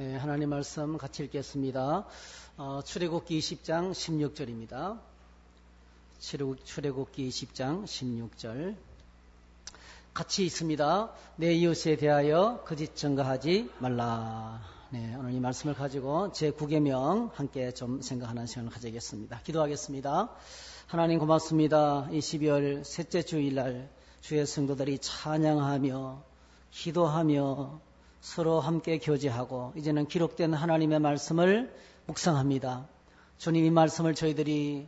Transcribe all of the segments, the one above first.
네, 하나님 말씀 같이 읽겠습니다. 출애굽기 20장 16절입니다. 출애굽기 20장 16절 같이 있습니다. 내 이웃에 대하여 거짓 증거하지 말라. 네, 오늘 이 말씀을 가지고 제 9계명 함께 좀 생각하는 시간을 가지겠습니다. 기도하겠습니다. 하나님 고맙습니다. 이 12월 셋째 주일날 주의 성도들이 찬양하며 기도하며 서로 함께 교제하고 이제는 기록된 하나님의 말씀을 묵상합니다. 주님, 이 말씀을 저희들이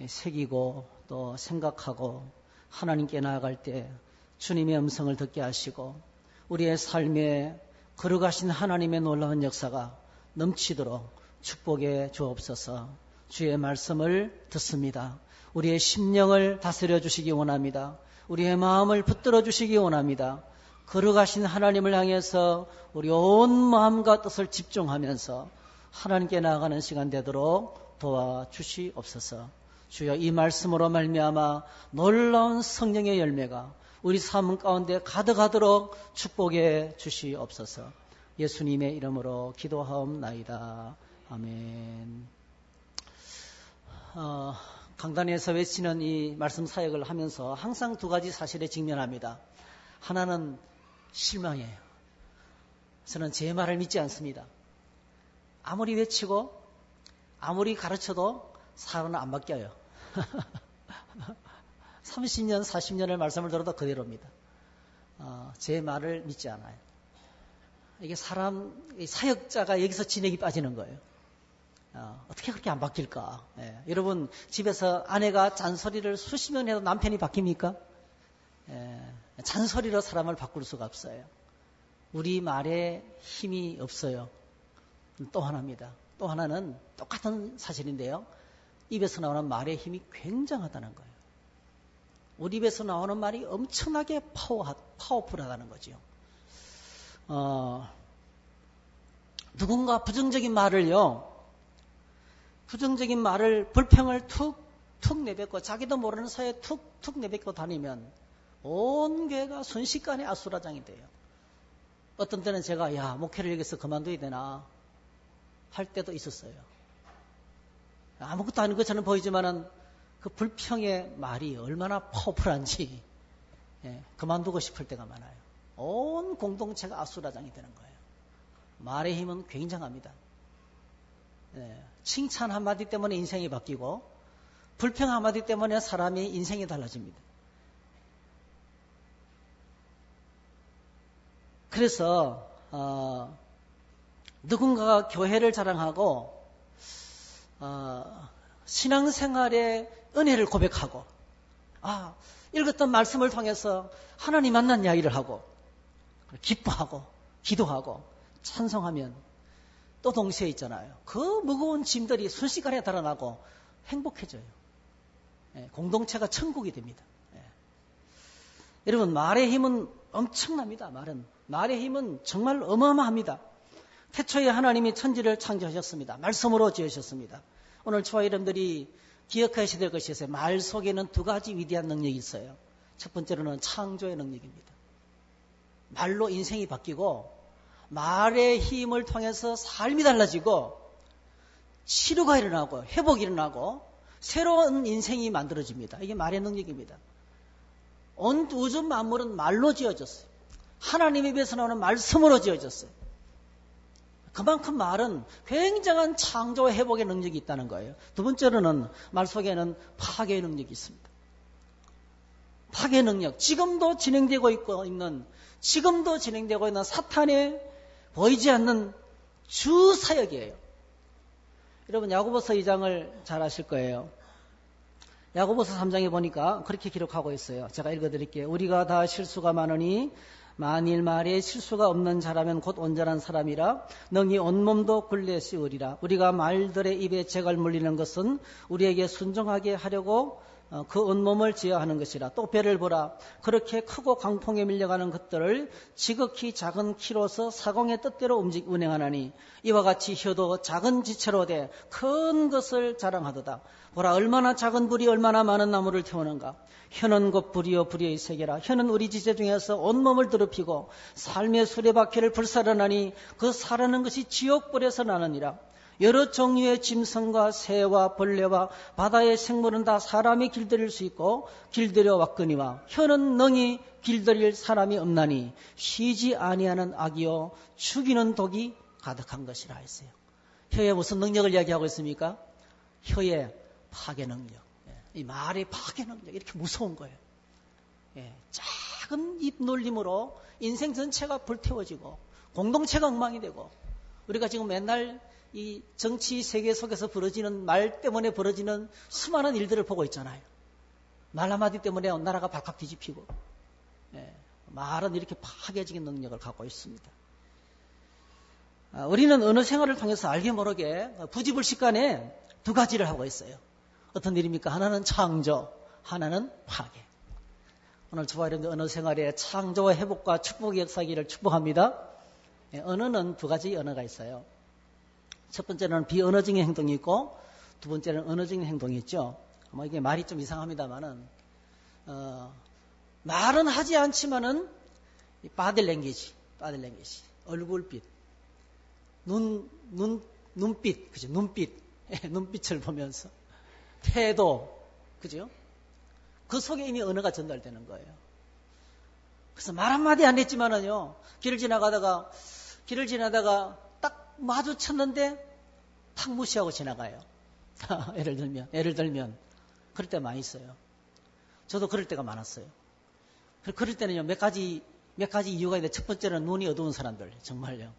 새기고 또 생각하고 하나님께 나아갈 때 주님의 음성을 듣게 하시고 우리의 삶에 거룩하신 하나님의 놀라운 역사가 넘치도록 축복해 주옵소서. 주의 말씀을 듣습니다. 우리의 심령을 다스려 주시기 원합니다. 우리의 마음을 붙들어 주시기 원합니다. 거룩하신 하나님을 향해서 우리 온 마음과 뜻을 집중하면서 하나님께 나아가는 시간 되도록 도와주시옵소서. 주여, 이 말씀으로 말미암아 놀라운 성령의 열매가 우리 삶 가운데 가득하도록 축복해 주시옵소서. 예수님의 이름으로 기도하옵나이다. 아멘. 강단에서 외치는 이 말씀 사역을 하면서 항상 두 가지 사실에 직면합니다. 하나는 실망이에요. 저는 제 말을 믿지 않습니다. 아무리 외치고 아무리 가르쳐도 사람은 안 바뀌어요. 30년, 40년의 말씀을 들어도 그대로입니다. 제 말을 믿지 않아요. 이게 사역자가 여기서 진액이 빠지는 거예요. 어떻게 그렇게 안 바뀔까? 예. 여러분, 집에서 아내가 잔소리를 수십 년 해도 남편이 바뀝니까? 예. 잔소리로 사람을 바꿀 수가 없어요. 우리 말에 힘이 없어요. 또 하나입니다. 또 하나는 똑같은 사실인데요. 입에서 나오는 말의 힘이 굉장하다는 거예요. 우리 입에서 나오는 말이 엄청나게 파워풀하다는 거죠. 누군가 부정적인 말을요, 부정적인 말을, 불평을 툭툭 내뱉고 자기도 모르는 사이에 툭툭 내뱉고 다니면 온 교회가 순식간에 아수라장이 돼요. 어떤 때는 제가 목회를 여기서 그만둬야 되나 할 때도 있었어요. 아무것도 아닌 것처럼 보이지만은 그 불평의 말이 얼마나 파워풀한지 그만두고 싶을 때가 많아요. 온 공동체가 아수라장이 되는 거예요. 말의 힘은 굉장합니다. 칭찬 한마디 때문에 인생이 바뀌고 불평 한마디 때문에 사람의 인생이 달라집니다. 그래서 누군가가 교회를 자랑하고 신앙생활의 은혜를 고백하고 읽었던 말씀을 통해서 하나님 만난 이야기를 하고 기뻐하고 기도하고 찬송하면 또 동시에 있잖아요. 그 무거운 짐들이 순식간에 달아나고 행복해져요. 공동체가 천국이 됩니다. 여러분, 말의 힘은 엄청납니다. 말의 힘은 정말 어마어마합니다. 태초에 하나님이 천지를 창조하셨습니다. 말씀으로 지으셨습니다. 오늘 저와 여러분들이 기억하셔야 될 것이 있어요. 말 속에는 두 가지 위대한 능력이 있어요. 첫 번째로는 창조의 능력입니다. 말로 인생이 바뀌고 말의 힘을 통해서 삶이 달라지고 치료가 일어나고 회복이 일어나고 새로운 인생이 만들어집니다. 이게 말의 능력입니다. 온 우주 만물은 말로 지어졌어요. 하나님의 입에서 나오는 말씀으로 지어졌어요. 그만큼 말은 굉장한 창조와 회복의 능력이 있다는 거예요. 두 번째로는 말 속에는 파괴의 능력이 있습니다. 파괴의 능력, 지금도 진행되고 있는 사탄의 보이지 않는 주 사역이에요. 여러분, 야고보서 2장을 잘 아실 거예요. 야고보서 3장에 보니까 그렇게 기록하고 있어요. 제가 읽어드릴게요. 우리가 다 실수가 많으니 만일 말에 실수가 없는 자라면 곧 온전한 사람이라 능히 온몸도 굴레 씌우리라. 우리가 말들의 입에 재갈 물리는 것은 우리에게 순종하게 하려고 그 온몸을 지어하는 것이라. 또 배를 보라. 그렇게 크고 강풍에 밀려가는 것들을 지극히 작은 키로서 사공의 뜻대로 운행하나니 이와 같이 혀도 작은 지체로 돼 큰 것을 자랑하도다. 보라, 얼마나 작은 불이 얼마나 많은 나무를 태우는가. 혀는 곧 불이요 불의의 세계라. 혀는 우리 지체 중에서 온몸을 더럽히고 삶의 수레바퀴를 불사르나니 그 사르는 것이 지옥불에서 나느니라. 여러 종류의 짐승과 새와 벌레와 바다의 생물은 다 사람이 길들일 수 있고 길들여 왔거니와 혀는 능히 길들일 사람이 없나니 쉬지 아니하는 악이요 죽이는 독이 가득한 것이라 했어요. 혀의 무슨 능력을 이야기하고 있습니까? 혀의 파괴 능력. 이 말의 파괴 능력, 이렇게 무서운 거예요. 작은 입 놀림으로 인생 전체가 불태워지고 공동체가 엉망이 되고, 우리가 지금 맨날 이 정치 세계 속에서 벌어지는 말 때문에 벌어지는 수많은 일들을 보고 있잖아요. 말 한마디 때문에 나라가 발칵 뒤집히고, 말은 이렇게 파괴적인 능력을 갖고 있습니다. 우리는 언어 생활을 통해서 알게 모르게 부지불식간에 두 가지를 하고 있어요. 어떤 일입니까? 하나는 창조, 하나는 파괴. 오늘 저와 여러분들 언어 생활의 창조와 회복과 축복의 역사기를 축복합니다. 언어는 두 가지 언어가 있어요. 첫 번째는 비언어적인 행동이 있고, 두 번째는 언어적인 행동이 있죠. 이게 말이 좀 이상합니다만은, 말은 하지 않지만은, body language, 얼굴빛, 눈빛, 그죠? 눈빛을 보면서, 태도, 그죠? 그 속에 이미 언어가 전달되는 거예요. 그래서 말 한마디 안 했지만은요, 길을 지나다가 딱 마주쳤는데 탁 무시하고 지나가요. 예를 들면 그럴 때 많이 있어요. 저도 그럴 때가 많았어요. 그럴 때는요, 몇 가지 이유가 있는데, 첫 번째는 눈이 어두운 사람들, 정말요.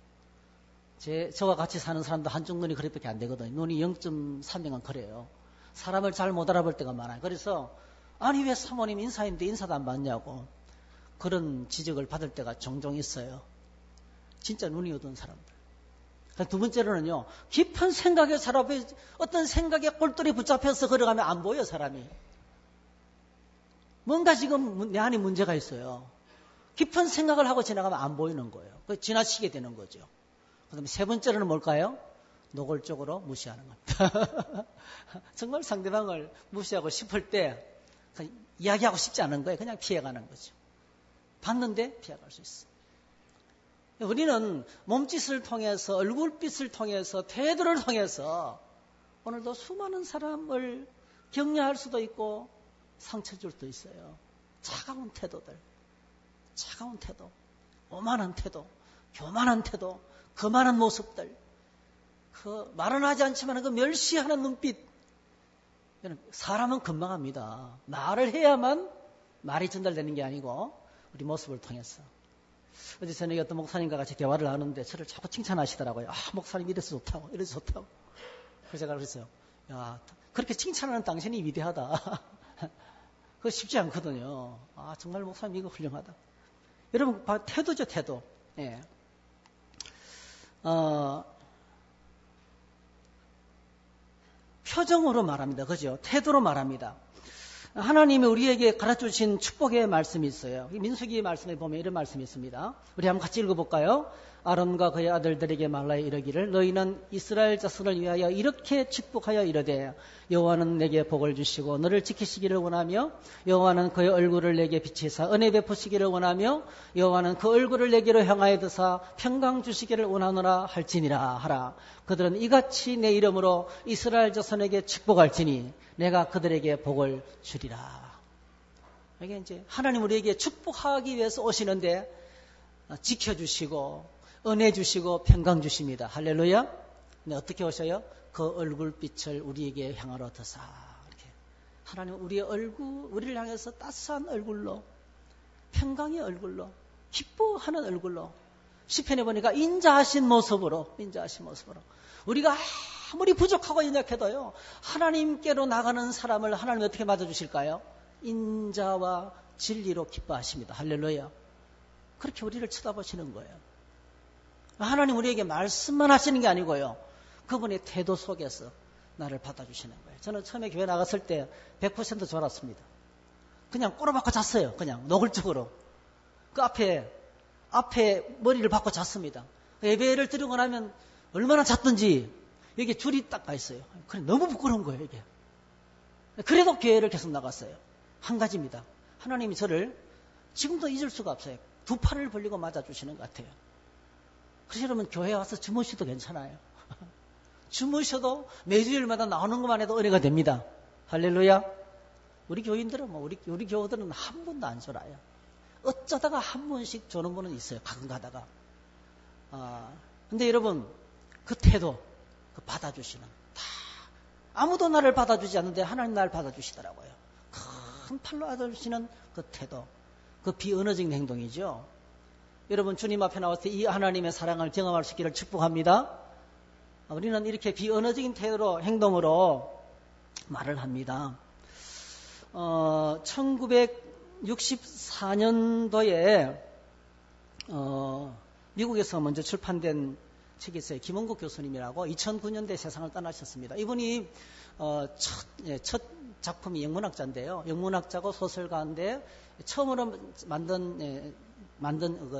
저와 같이 사는 사람도 한쪽 눈이 그렇게밖에 안 되거든요. 눈이 0.3명은 그래요. 사람을 잘 못 알아볼 때가 많아요. 그래서 아니 왜 사모님 인사했는데 인사도 안 받냐고 그런 지적을 받을 때가 종종 있어요. 진짜 눈이 어두운 사람들. 두 번째로는요, 깊은 생각에 살아보여, 어떤 생각에 꼴똘히 붙잡혀서 걸어가면 안 보여, 사람이. 뭔가 지금 내 안에 문제가 있어요. 깊은 생각을 하고 지나가면 안 보이는 거예요. 지나치게 되는 거죠. 그 다음에 세 번째로는 뭘까요? 노골적으로 무시하는 겁니다. 정말 상대방을 무시하고 싶을 때 이야기하고 싶지 않은 거예요. 그냥 피해가는 거죠. 봤는데 피해갈 수 있어요. 우리는 몸짓을 통해서, 얼굴빛을 통해서, 태도를 통해서 오늘도 수많은 사람을 격려할 수도 있고 상처 줄 수도 있어요. 차가운 태도, 오만한 태도, 교만한 태도, 거만한 모습들, 그 말은 하지 않지만 그 멸시하는 눈빛. 사람은 금방 합니다. 말을 해야만 말이 전달되는 게 아니고 우리 모습을 통해서. 어제 저녁에 어떤 목사님과 같이 대화를 하는데 저를 자꾸 칭찬하시더라고요. 목사님 이래서 좋다고. 그래서 제가 그랬어요. 야, 그렇게 칭찬하는 당신이 위대하다. 그거 쉽지 않거든요. 정말 목사님 이거 훌륭하다. 여러분, 태도죠, 태도. 예. 표정으로 말합니다. 그죠? 태도로 말합니다. 하나님이 우리에게 가르쳐주신 축복의 말씀이 있어요. 민수기 말씀에 보면 이런 말씀이 있습니다. 우리 한번 같이 읽어볼까요? 아론과 그의 아들들에게 말하여 이르기를 너희는 이스라엘 자손을 위하여 이렇게 축복하여 이르되 여호와는 내게 복을 주시고 너를 지키시기를 원하며 여호와는 그의 얼굴을 내게 비치사 은혜 베푸시기를 원하며 여호와는 그 얼굴을 내게로 향하여 드사 평강 주시기를 원하노라 할지니라 하라. 그들은 이같이 내 이름으로 이스라엘 자손에게 축복할지니 내가 그들에게 복을 주리라. 이게 이제 하나님 우리에게 축복하기 위해서 오시는데 지켜주시고 은혜 주시고 평강 주십니다. 할렐루야. 근데 어떻게 오셔요? 그 얼굴빛을 우리에게 향하러 드사. 이렇게 하나님 우리의 우리를 향해서 따스한 얼굴로, 평강의 얼굴로, 기뻐하는 얼굴로, 시편에 보니까 인자하신 모습으로 우리가 아무리 부족하고 연약해도요, 하나님께로 나가는 사람을 하나님이 어떻게 맞아주실까요? 인자와 진리로 기뻐하십니다. 할렐루야. 그렇게 우리를 쳐다보시는 거예요. 하나님 우리에게 말씀만 하시는 게 아니고요, 그분의 태도 속에서 나를 받아주시는 거예요. 저는 처음에 교회 나갔을 때 100% 졸았습니다. 그냥 꼬라박고 잤어요. 그냥 노골적으로. 그 앞에 머리를 박고 잤습니다. 예배를 드리고 나면 얼마나 잤던지 여기 줄이 딱 가 있어요. 그래, 너무 부끄러운 거예요, 이게. 그래도 교회를 계속 나갔어요. 한 가지입니다. 하나님이 저를 지금도 잊을 수가 없어요. 두 팔을 벌리고 맞아주시는 것 같아요. 그래서 여러분 교회 와서 주무셔도 괜찮아요. 주무셔도 매주일마다 나오는 것만 해도 은혜가 됩니다. 할렐루야. 우리 교인들은 우리 교우들은 한 번도 안 졸아요. 어쩌다가 한 번씩 조는 분은 있어요. 가끔 가다가. 근데 여러분 그 태도, 그 받아주시는 아무도 나를 받아주지 않는데 하나님 나를 받아주시더라고요. 큰 팔로 안아주시는 그 태도, 그 비언어적인 행동이죠. 여러분 주님 앞에 나왔을 때 이 하나님의 사랑을 경험할 수 있기를 축복합니다. 우리는 이렇게 비언어적인 태도로 행동으로 말을 합니다. 1964년도에 미국에서 먼저 출판된 책이 있어요. 김원국 교수님이라고 2009년대 세상을 떠나셨습니다. 이분이 첫 작품이 영문학자인데요. 영문학자고 소설가인데 처음으로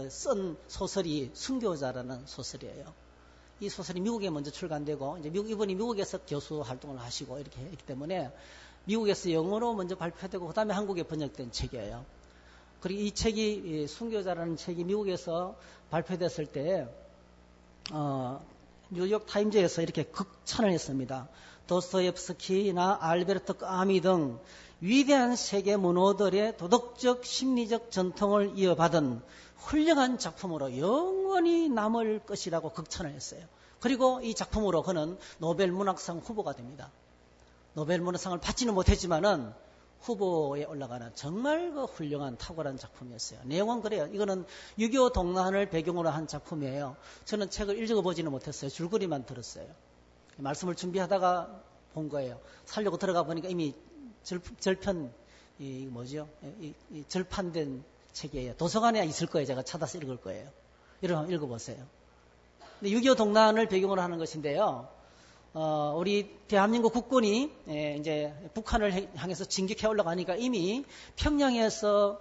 쓴 소설이 순교자라는 소설이에요. 이 소설이 미국에 먼저 출간되고 이제 이분이 미국에서 교수 활동을 하시고 이렇게 했기 때문에 미국에서 영어로 먼저 발표되고 그다음에 한국에 번역된 책이에요. 그리고 이 책이 순교자라는 책이 미국에서 발표됐을 때 뉴욕 타임즈에서 이렇게 극찬을 했습니다. 도스토옙스키나 알베르토 까미 등 위대한 세계 문호들의 도덕적 심리적 전통을 이어받은 훌륭한 작품으로 영원히 남을 것이라고 극찬을 했어요. 그리고 이 작품으로 그는 노벨 문학상 후보가 됩니다. 노벨 문학상을 받지는 못했지만은 후보에 올라가는 정말 그 훌륭한 탁월한 작품이었어요. 내용은 그래요. 이거는 6.25 동란을 배경으로 한 작품이에요. 저는 책을 읽어보지는 못했어요. 줄거리만 들었어요. 말씀을 준비하다가 본 거예요. 살려고 들어가 보니까 이미 절판된 책이에요. 도서관에 있을 거예요. 제가 찾아서 읽을 거예요. 여러분 읽어보세요. 6.25 동란을 배경으로 하는 것인데요. 우리 대한민국 국군이 이제 북한을 향해서 진격해 올라가니까 이미 평양에서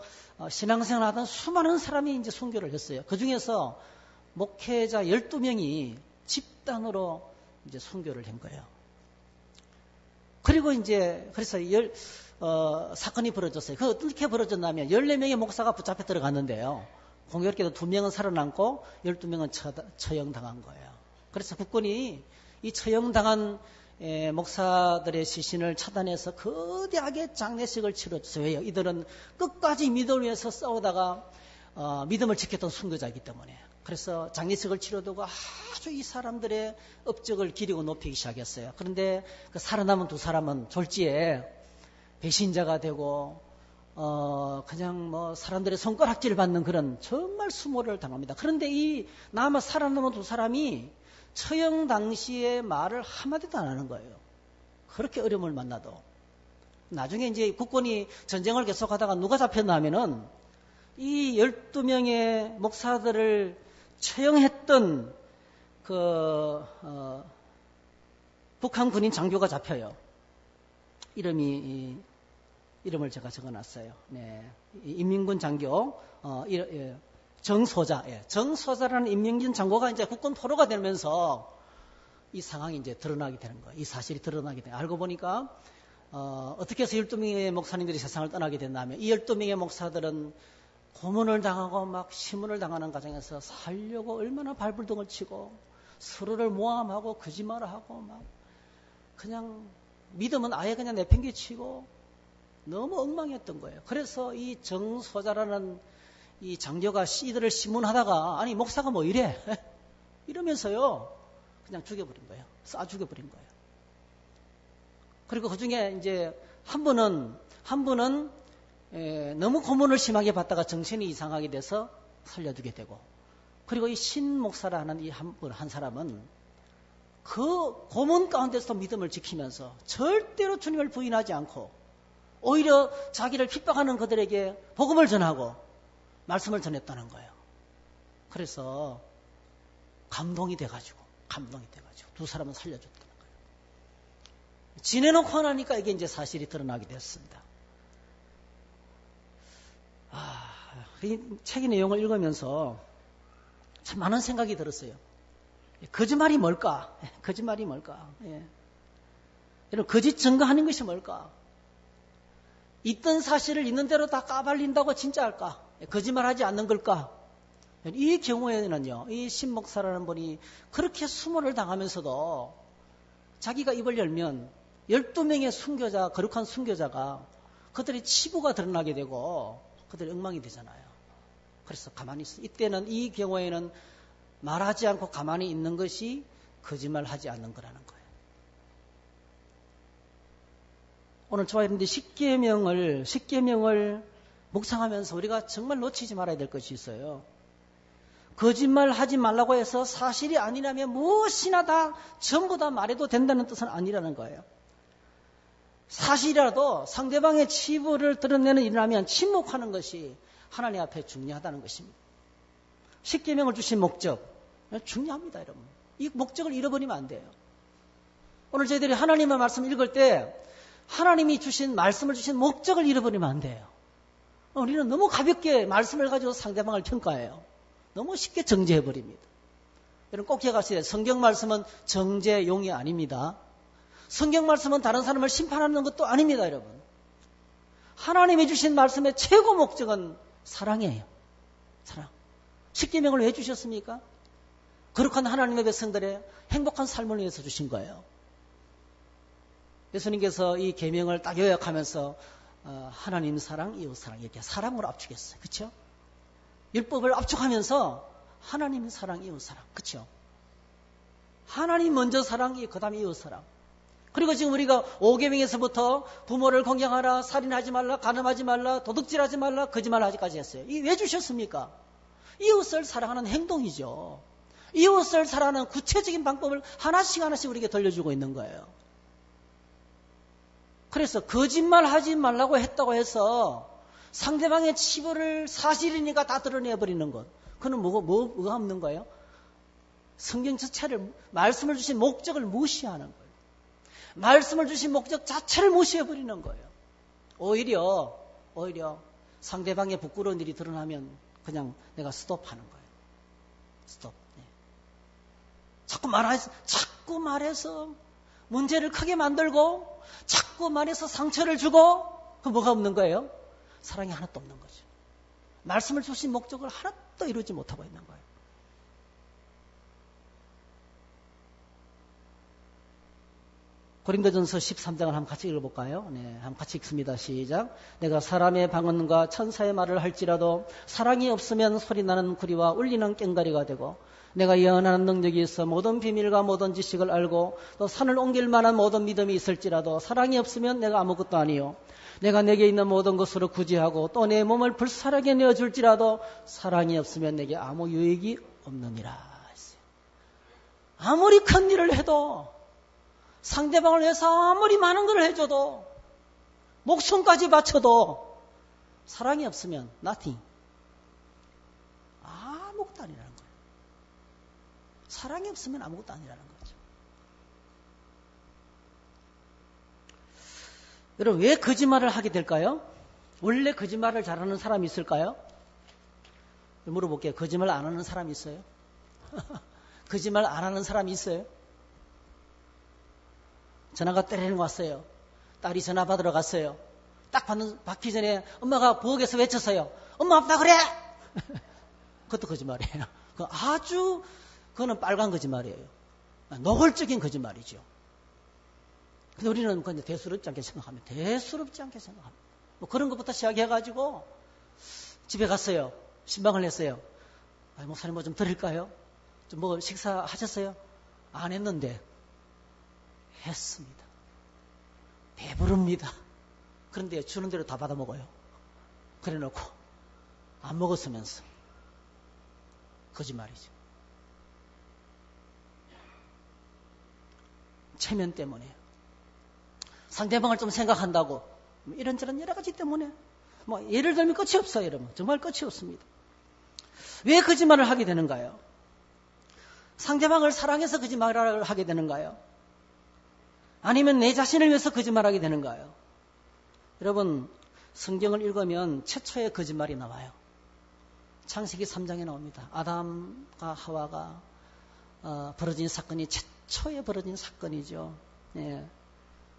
신앙생활하던 수많은 사람이 이제 순교를 했어요. 그 중에서 목회자 12명이 집단으로 이제 순교를 한 거예요. 그리고 이제 그래서 사건이 벌어졌어요. 그 어떻게 벌어졌냐면 14명의 목사가 붙잡혀 들어갔는데요. 공교롭게도 2명은 살아남고 12명은 처형당한 거예요. 그래서 국군이 이 처형당한 목사들의 시신을 차단해서 거대하게 장례식을 치렀어요. 왜요? 이들은 끝까지 믿음을 위해서 싸우다가 믿음을 지켰던 순교자이기 때문에. 그래서 장례식을 치러두고 아주 이 사람들의 업적을 기리고 높이기 시작했어요. 그런데 그 살아남은 두 사람은 졸지에 배신자가 되고 그냥 뭐 사람들의 손가락질 받는 그런 정말 수모를 당합니다. 그런데 이 살아남은 두 사람이 처형 당시에 말을 한마디도 안 하는 거예요. 그렇게 어려움을 만나도. 나중에 이제 국군이 전쟁을 계속하다가 누가 잡혔나 하면은 이 12명의 목사들을 처형했던 북한 군인 장교가 잡혀요. 이름을 제가 적어놨어요. 네. 인민군 장교, 정소자. 정소자라는 인민군 장교가 이제 국군 포로가 되면서 이 상황이 이제 드러나게 되는 거예요. 이 사실이 드러나게 돼요. 알고 보니까, 어떻게 해서 12명의 목사님들이 세상을 떠나게 됐냐면, 이 12명의 목사들은 고문을 당하고 막 시문을 당하는 과정에서 살려고 얼마나 발불등을 치고 서로를 모함하고 거짓말을 하고 막 그냥 믿음은 아예 그냥 내팽개치고 너무 엉망이었던 거예요. 그래서 이 정소자라는 이 장교가 이들을 시문하다가 아니 목사가 뭐 이래 이러면서요 그냥 죽여버린 거예요. 쏴 죽여버린 거예요. 그리고 그 중에 이제 한 분은 너무 고문을 심하게 받다가 정신이 이상하게 돼서 살려두게 되고, 그리고 이 신 목사라는 이 한 사람은 그 고문 가운데서 믿음을 지키면서 절대로 주님을 부인하지 않고 오히려 자기를 핍박하는 그들에게 복음을 전하고 말씀을 전했다는 거예요. 그래서 감동이 돼가지고 두 사람은 살려줬다는 거예요. 지내놓고 나니까 이게 이제 사실이 드러나게 됐습니다. 이 책의 내용을 읽으면서 참 많은 생각이 들었어요. 거짓말이 뭘까? 거짓말이 뭘까? 예. 여러분, 거짓 증거하는 것이 뭘까? 있던 사실을 있는 대로 다 까발린다고 진짜 할까? 거짓말하지 않는 걸까? 이 경우에는요, 이 신목사라는 분이 그렇게 수모를 당하면서도 자기가 입을 열면 12명의 순교자, 거룩한 순교자가 그들의 치부가 드러나게 되고 그들이 엉망이 되잖아요. 그래서 가만히 있어. 이때는 이 경우에는 말하지 않고 가만히 있는 것이 거짓말하지 않는 거라는 거예요. 오늘 저와 여러분들 십계명을 묵상하면서 우리가 정말 놓치지 말아야 될 것이 있어요. 거짓말하지 말라고 해서 사실이 아니라면 무엇이나 다 전부 다 말해도 된다는 뜻은 아니라는 거예요. 사실이라도 상대방의 치부를 드러내는 일이라면 침묵하는 것이 하나님 앞에 중요하다는 것입니다. 십계명을 주신 목적 중요합니다, 여러분. 이 목적을 잃어버리면 안 돼요. 오늘 저희들이 하나님의 말씀을 읽을 때 하나님이 주신 말씀을 주신 목적을 잃어버리면 안 돼요. 우리는 너무 가볍게 말씀을 가지고 상대방을 평가해요. 너무 쉽게 정죄해버립니다. 여러분 꼭 기억하셔야 돼요. 성경 말씀은 정죄용이 아닙니다. 성경 말씀은 다른 사람을 심판하는 것도 아닙니다, 여러분. 하나님이 주신 말씀의 최고 목적은 사랑이에요. 사랑. 십계명을 왜 주셨습니까? 거룩한 하나님의 백성들의 행복한 삶을 위해서 주신 거예요. 예수님께서 이 계명을 딱 요약하면서 하나님 사랑, 이웃 사랑 이렇게 사랑으로 압축했어요. 그렇죠? 율법을 압축하면서 하나님 사랑, 이웃 사랑. 그렇죠? 하나님 먼저 사랑, 그다음에 이웃 사랑. 그리고 지금 우리가 5계명에서부터 부모를 공경하라, 살인하지 말라, 간음하지 말라, 도둑질하지 말라, 거짓말하지까지 했어요. 이 왜 주셨습니까? 이웃을 사랑하는 행동이죠. 이웃을 사랑하는 구체적인 방법을 하나씩 우리에게 들려주고 있는 거예요. 그래서 거짓말하지 말라고 했다고 해서 상대방의 치부를 사실이니까 다 드러내버리는 것. 그건 뭐가 없는 거예요? 성경 자체를, 말씀을 주신 목적을 무시하는 거예요. 말씀을 주신 목적 자체를 무시해버리는 거예요. 오히려 상대방의 부끄러운 일이 드러나면 그냥 내가 스톱하는 거예요. 스톱. 네. 자꾸 말해서 문제를 크게 만들고 자꾸 말해서 상처를 주고 그 뭐가 없는 거예요? 사랑이 하나도 없는 거죠. 말씀을 주신 목적을 하나도 이루지 못하고 있는 거예요. 고린도전서 13장을 한번 같이 읽어볼까요? 네, 한번 같이 읽습니다. 시작. 내가 사람의 방언과 천사의 말을 할지라도 사랑이 없으면 소리나는 구리와 울리는 꽹과리가 되고 내가 예언하는 능력이 있어 모든 비밀과 모든 지식을 알고 또 산을 옮길 만한 모든 믿음이 있을지라도 사랑이 없으면 내가 아무것도 아니요. 내가 내게 있는 모든 것으로 구제하고 또 내 몸을 불사르게 내어줄지라도 사랑이 없으면 내게 아무 유익이 없느니라. 아무리 큰 일을 해도 상대방을 위해서 아무리 많은 걸 해줘도 목숨까지 바쳐도 사랑이 없으면 nothing. 아무것도 아니라는 거예요. 사랑이 없으면 아무것도 아니라는 거죠. 여러분 왜 거짓말을 하게 될까요? 원래 거짓말을 잘하는 사람이 있을까요? 물어볼게요. 거짓말 안 하는 사람이 있어요? 거짓말 안 하는 사람이 있어요? 전화가 때리는 거 왔어요. 딸이 전화 받으러 갔어요. 딱 받기 전에 엄마가 부엌에서 외쳤어요. 엄마 없다 그래! 그것도 거짓말이에요. 그거는 빨간 거짓말이에요. 노골적인 거짓말이죠. 근데 우리는 그냥 대수롭지 않게 생각합니다. 뭐 그런 것부터 시작해가지고 집에 갔어요. 신방을 했어요. 목사님 뭐 좀 드릴까요? 좀 뭐 식사하셨어요? 안 했는데. 했습니다. 배부릅니다. 그런데 주는 대로 다 받아 먹어요. 그래 놓고 안 먹었으면서 거짓말이죠. 체면 때문에 상대방을 좀 생각한다고 이런저런 여러 가지 때문에 뭐 예를 들면 끝이 없어요. 여러분 정말 끝이 없습니다. 왜 거짓말을 하게 되는가요? 상대방을 사랑해서 거짓말을 하게 되는가요? 아니면 내 자신을 위해서 거짓말하게 되는 거예요. 여러분, 성경을 읽으면 최초의 거짓말이 나와요. 창세기 3장에 나옵니다. 아담과 하와가 벌어진 사건이 최초에 벌어진 사건이죠. 예.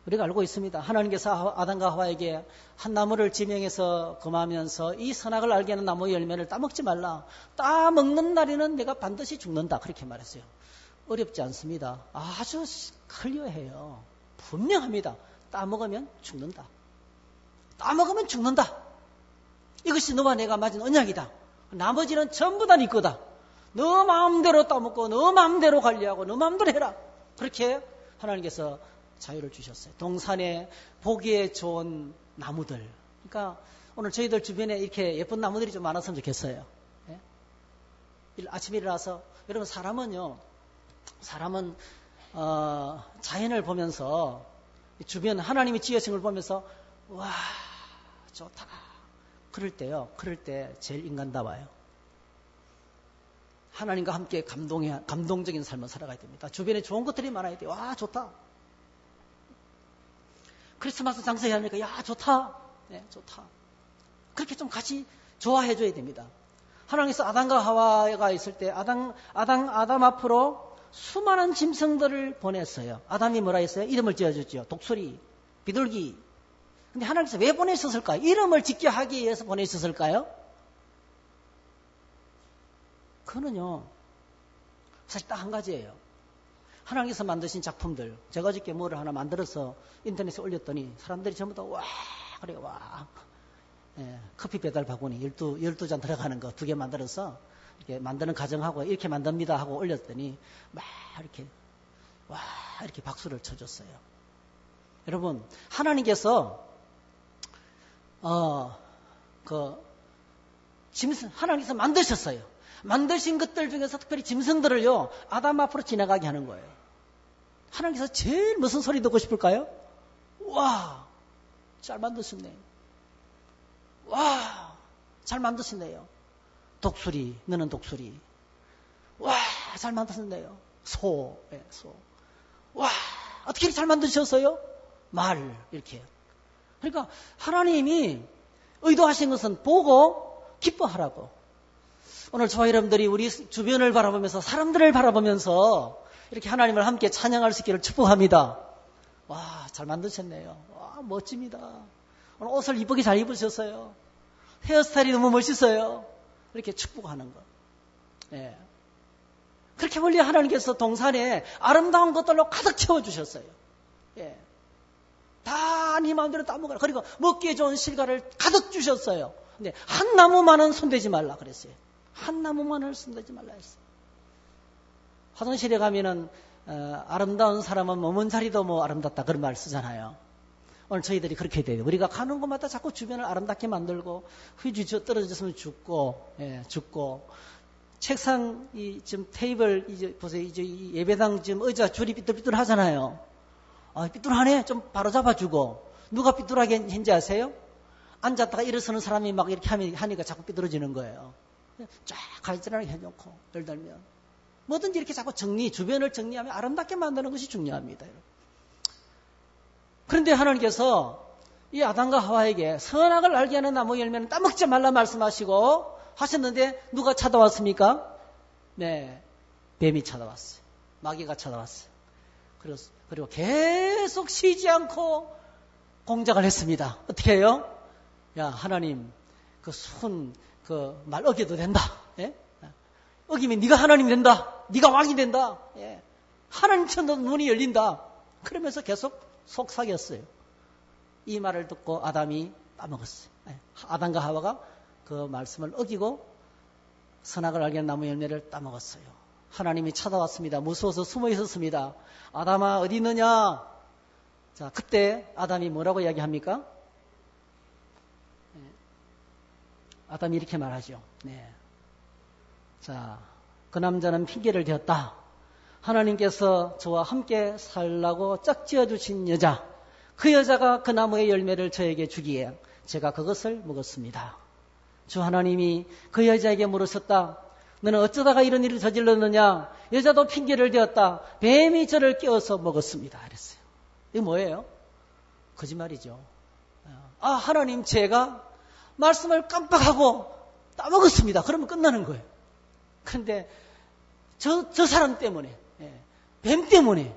우리가 알고 있습니다. 하나님께서 아담과 하와에게 한 나무를 지명해서 금하면서 이 선악을 알게 하는 나무의 열매를 따먹지 말라. 따먹는 날에는 내가 반드시 죽는다. 그렇게 말했어요. 어렵지 않습니다. 아주 클리어해요. 분명합니다. 따먹으면 죽는다. 따먹으면 죽는다. 이것이 너와 내가 맺은 언약이다. 나머지는 전부 다 네 거다. 너 마음대로 따먹고 너 마음대로 관리하고 너 마음대로 해라. 그렇게 하나님께서 자유를 주셨어요. 동산에 보기에 좋은 나무들. 그러니까 오늘 저희들 주변에 이렇게 예쁜 나무들이 좀 많았으면 좋겠어요. 예? 아침에 일어나서 여러분 사람은 자연을 보면서 주변 하나님이 지으신 걸 보면서 와 좋다. 그럴 때 제일 인간다워요. 하나님과 함께 감동적인 삶을 살아가야 됩니다. 주변에 좋은 것들이 많아야 돼요. 와 좋다. 크리스마스 장사해야 하니까 야 좋다. 네, 좋다. 그렇게 좀 같이 좋아해 줘야 됩니다. 하나님께서 아담과 하와가 있을 때 아담 앞으로 수많은 짐승들을 보냈어요. 아담이 뭐라 했어요? 이름을 지어줬죠. 독수리, 비둘기. 근데 하나님께서 왜 보내셨을까요? 이름을 짓게 하기 위해서 보내셨을까요? 그거는요, 사실 딱 한 가지예요. 하나님께서 만드신 작품들, 제가 어저께 뭐를 하나 만들어서 인터넷에 올렸더니 사람들이 전부 다 와, 그래, 와. 예, 커피 배달 바구니 12잔 들어가는 거 2개 만들어서 이렇게 만드는 과정하고 이렇게 만듭니다 하고 올렸더니 막 이렇게, 와, 이렇게 박수를 쳐줬어요. 여러분, 하나님께서 하나님께서 만드셨어요. 만드신 것들 중에서 특별히 짐승들을요, 아담 앞으로 지나가게 하는 거예요. 하나님께서 제일 무슨 소리 듣고 싶을까요? 와, 잘 만드셨네. 와, 잘 만드셨네요. 독수리, 너는 독수리. 와, 잘 만드셨네요. 소. 와, 어떻게 이렇게 잘 만드셨어요? 말, 이렇게. 그러니까 하나님이 의도하신 것은 보고 기뻐하라고. 오늘 저와 여러분들이 우리 주변을 바라보면서 사람들을 바라보면서 이렇게 하나님을 함께 찬양할 수 있기를 축복합니다. 와, 잘 만드셨네요. 와, 멋집니다. 오늘 옷을 이쁘게 잘 입으셨어요. 헤어스타일이 너무 멋있어요. 이렇게 축복하는 것. 예. 그렇게 원래 하나님께서 동산에 아름다운 것들로 가득 채워주셨어요. 예. 다 네 마음대로 따먹어라. 그리고 먹기에 좋은 실과를 가득 주셨어요. 근데 한 나무만은 손대지 말라 그랬어요. 한 나무만을 손대지 말라 했어요. 화장실에 가면은 아름다운 사람은 머문 자리도 뭐 아름답다 그런 말 쓰잖아요. 오늘 저희들이 그렇게 돼요. 우리가 가는 곳마다 자꾸 주변을 아름답게 만들고 휘주 떨어졌으면 죽고, 예, 죽고. 책상 지금 테이블 이제 보세요. 이제 이 예배당 지금 의자 줄이 삐뚤삐뚤 하잖아요. 아, 삐뚤하네. 좀 바로 잡아주고. 누가 삐뚤하게 했는지 아세요? 앉았다가 일어서는 사람이 막 이렇게 하니까 자꾸 삐뚤어지는 거예요. 쫙 가지런하게 해놓고 예를 들면 뭐든지 이렇게 자꾸 주변을 정리하면 아름답게 만드는 것이 중요합니다. 그런데 하나님께서 이 아담과 하와에게 선악을 알게 하는 나무 열매는 따먹지 말라 말씀하시고 하셨는데 누가 찾아왔습니까? 네, 뱀이 찾아왔어요. 마귀가 찾아왔어요. 그리고 계속 쉬지 않고 공작을 했습니다. 어떻게 해요? 야, 하나님, 말 어겨도 된다. 예? 어기면 네가 하나님 된다. 네가 왕이 된다. 예. 하나님 천도 눈이 열린다. 그러면서 계속 속삭였어요. 이 말을 듣고 아담이 따먹었어요. 예. 아담과 하와가 그 말씀을 어기고 선악을 알게 하는 나무 열매를 따먹었어요. 하나님이 찾아왔습니다. 무서워서 숨어 있었습니다. 아담아 어디 있느냐? 자, 그때 아담이 뭐라고 이야기합니까? 아담이 이렇게 말하죠. 네. 자, 그 남자는 핑계를 대었다. 하나님께서 저와 함께 살라고 짝지어 주신 여자, 그 여자가 그 나무의 열매를 저에게 주기에 제가 그것을 먹었습니다. 주 하나님이 그 여자에게 물으셨다. 너는 어쩌다가 이런 일을 저질렀느냐? 여자도 핑계를 대었다. 뱀이 저를 깨워서 먹었습니다. 그랬어요. 이게 뭐예요? 거짓말이죠. 하나님 제가 말씀을 깜빡하고 따먹었습니다. 그러면 끝나는 거예요. 그런데 저 사람 때문에, 뱀 때문에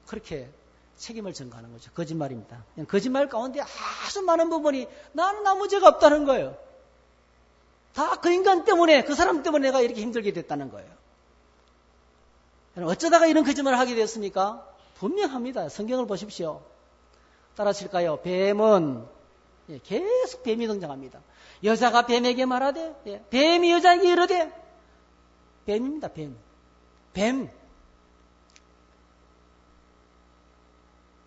그렇게 책임을 전가하는 거죠. 거짓말입니다. 거짓말 가운데 아주 많은 부분이 나는 아무 죄가 없다는 거예요. 다 그 인간 때문에, 그 사람 때문에 내가 이렇게 힘들게 됐다는 거예요. 어쩌다가 이런 거짓말을 하게 됐습니까? 분명합니다. 성경을 보십시오. 따라하실까요? 뱀은 계속 뱀이 등장합니다. 여자가 뱀에게 말하되, 뱀이 여자에게 이르되, 뱀입니다. 뱀.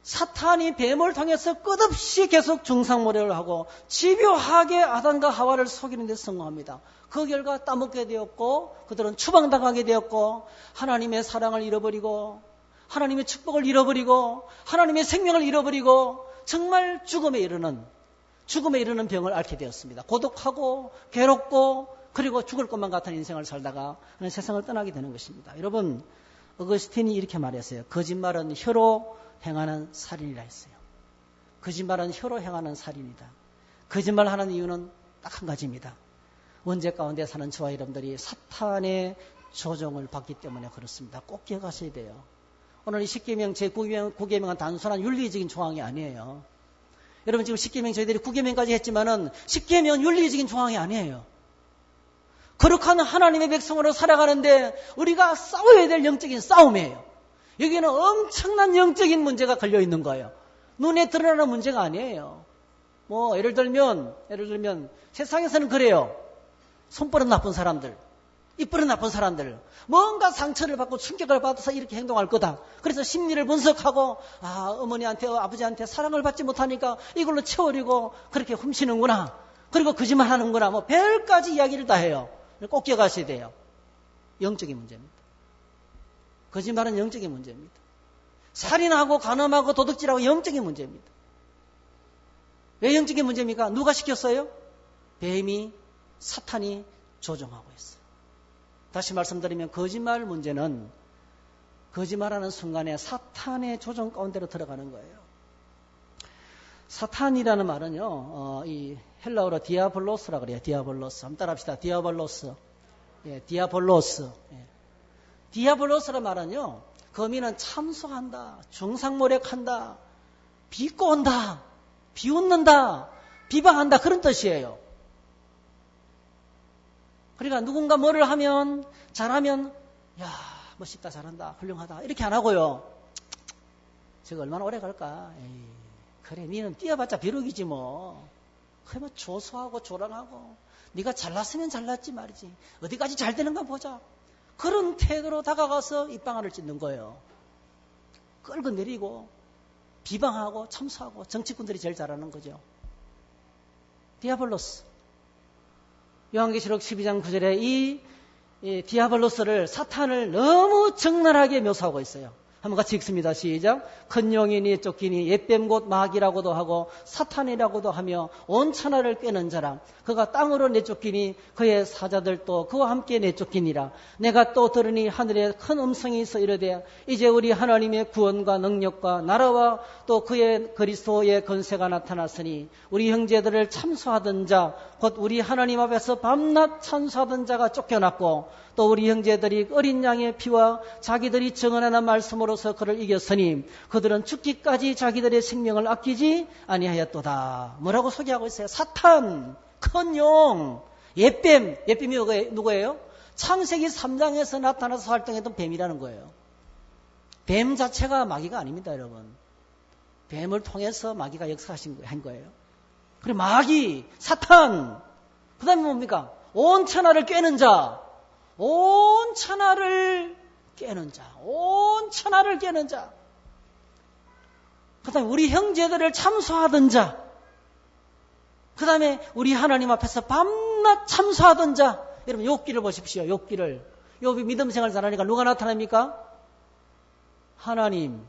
사탄이 뱀을 통해서 끝없이 계속 중상모략을 하고 집요하게 아담과 하와를 속이는 데 성공합니다. 그 결과 따먹게 되었고 그들은 추방당하게 되었고 하나님의 사랑을 잃어버리고 하나님의 축복을 잃어버리고 하나님의 생명을 잃어버리고 정말 죽음에 이르는 병을 앓게 되었습니다. 고독하고 괴롭고 그리고 죽을 것만 같은 인생을 살다가 세상을 떠나게 되는 것입니다. 여러분, 어거스틴이 이렇게 말했어요. 거짓말은 혀로 행하는 살인이라 했어요. 거짓말은 혀로 행하는 살인이다. 거짓말하는 이유는 딱 한 가지입니다. 원죄 가운데 사는 저와 여러분들이 사탄의 조종을 받기 때문에 그렇습니다. 꼭 기억하셔야 돼요. 오늘 이 십계명 제9계명은 단순한 윤리적인 조항이 아니에요. 여러분 지금 십계명 저희들이 9계명까지 했지만은 십계명은 윤리적인 조항이 아니에요. 거룩한 하나님의 백성으로 살아가는데 우리가 싸워야 될 영적인 싸움이에요. 여기는 엄청난 영적인 문제가 걸려 있는 거예요. 눈에 드러나는 문제가 아니에요. 예를 들면 세상에서는 그래요. 손버릇 나쁜 사람들, 입버릇 나쁜 사람들, 뭔가 상처를 받고 충격을 받아서 이렇게 행동할 거다. 그래서 심리를 분석하고 어머니한테 아버지한테 사랑을 받지 못하니까 이걸로 채우려고 그렇게 훔치는구나. 그리고 거짓말하는구나. 별까지 이야기를 다 해요. 꼭 기억하셔야 돼요. 영적인 문제입니다. 거짓말은 영적인 문제입니다. 살인하고 간음하고 도둑질하고 영적인 문제입니다. 왜 영적인 문제입니까? 누가 시켰어요? 뱀이, 사탄이 조종하고 있어요. 다시 말씀드리면 거짓말 문제는 거짓말하는 순간에 사탄의 조종 가운데로 들어가는 거예요. 사탄이라는 말은요, 이 헬라어로 디아볼로스라 그래요. 디아볼로스. 한번 따라합시다. 디아볼로스. 디아볼로스. 디아볼로스란 말은요, 거미는 참소한다, 중상모략한다, 비꼬온다, 비웃는다, 비방한다 그런 뜻이에요. 그러니까 누군가 뭐를 하면 잘하면 야 멋있다, 잘한다, 훌륭하다 이렇게 안 하고요. 저거 얼마나 오래 갈까? 에이, 그래 니는 뛰어봤자 비록이지 뭐. 그러면 조소하고 조랑하고 네가 잘났으면 잘났지 말이지. 어디까지 잘 되는가 보자. 그런 태도로 다가가서 입방아를 찢는 거예요. 끌고 내리고 비방하고 참소하고 정치꾼들이 제일 잘하는 거죠. 디아볼로스. 요한계시록 12장 9절에 이 디아볼로스를 사탄을 너무 적나라하게 묘사하고 있어요. 한번 같이 읽습니다. 시작. 큰 용이니 쫓기니 옛뱀 곧 마귀라고도 하고 사탄이라고도 하며 온 천하를 꿰는 자라. 그가 땅으로 내쫓기니 그의 사자들도 그와 함께 내쫓기니라. 내가 또 들으니 하늘에 큰 음성이 있어 이르되 이제 우리 하나님의 구원과 능력과 나라와 또 그의 그리스도의 권세가 나타났으니 우리 형제들을 참소하던 자 곧 우리 하나님 앞에서 밤낮 찬수하던 자가 쫓겨났고 또 우리 형제들이 어린 양의 피와 자기들이 증언하는 말씀으로서 그를 이겼으니 그들은 죽기까지 자기들의 생명을 아끼지 아니하였도다. 뭐라고 소개하고 있어요? 사탄, 큰 용, 옛뱀이 누구예요? 창세기 3장에서 나타나서 활동했던 뱀이라는 거예요. 뱀 자체가 마귀가 아닙니다, 여러분. 뱀을 통해서 마귀가 역사한 거예요. 그리고 마귀, 사탄, 그 다음에 뭡니까? 온 천하를 꿰는 자, 온 천하를 깨는 자, 온 천하를 깨는 자. 그 다음에 우리 형제들을 참소하던 자. 그 다음에 우리 하나님 앞에서 밤낮 참소하던 자. 여러분 욥기를 보십시오. 욥기를. 욥이 믿음 생활 잘하니까 누가 나타납니까? 하나님.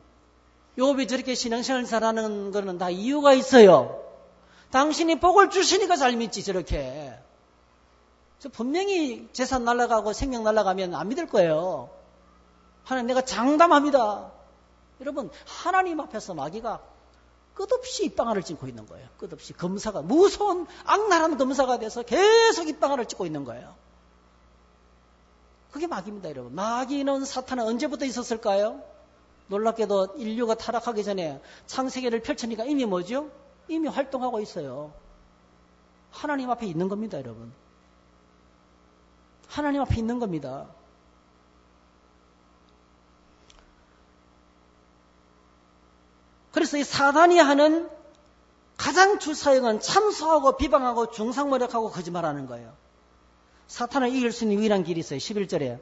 욥이 저렇게 신앙생활 잘하는 거는 다 이유가 있어요. 당신이 복을 주시니까 잘 믿지 저렇게. 저 분명히 재산 날아가고 생명 날아가면 안 믿을 거예요. 하나님 내가 장담합니다. 여러분, 하나님 앞에서 마귀가 끝없이 입방아를 찢고 있는 거예요. 끝없이 검사가, 무서운 악랄한 검사가 돼서 계속 입방아를 찢고 있는 거예요. 그게 마귀입니다, 여러분. 마귀는, 사탄은 언제부터 있었을까요? 놀랍게도 인류가 타락하기 전에 창세기를 펼치니까 이미 뭐죠? 이미 활동하고 있어요. 하나님 앞에 있는 겁니다, 여러분. 하나님 앞에 있는 겁니다. 그래서 이 사단이 하는 가장 주사역은 참소하고 비방하고 중상모략하고 거짓말하는 거예요. 사탄을 이길 수 있는 유일한 길이 있어요. 11절에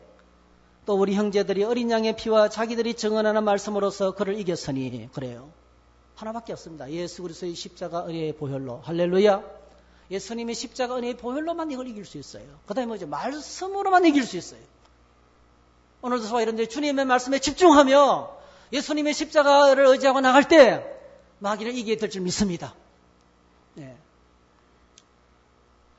또 우리 형제들이 어린 양의 피와 자기들이 증언하는 말씀으로서 그를 이겼으니, 그래요. 하나밖에 없습니다. 예수 그리스도의 십자가 은혜의 보혈로. 할렐루야. 예수님의 십자가 은혜의 보혈로만 이걸 이길 수 있어요. 그 다음에 뭐죠? 말씀으로만 이길 수 있어요. 오늘도 저와 이런데 주님의 말씀에 집중하며 예수님의 십자가를 의지하고 나갈 때 마귀를 이기게 될 줄 믿습니다. 네.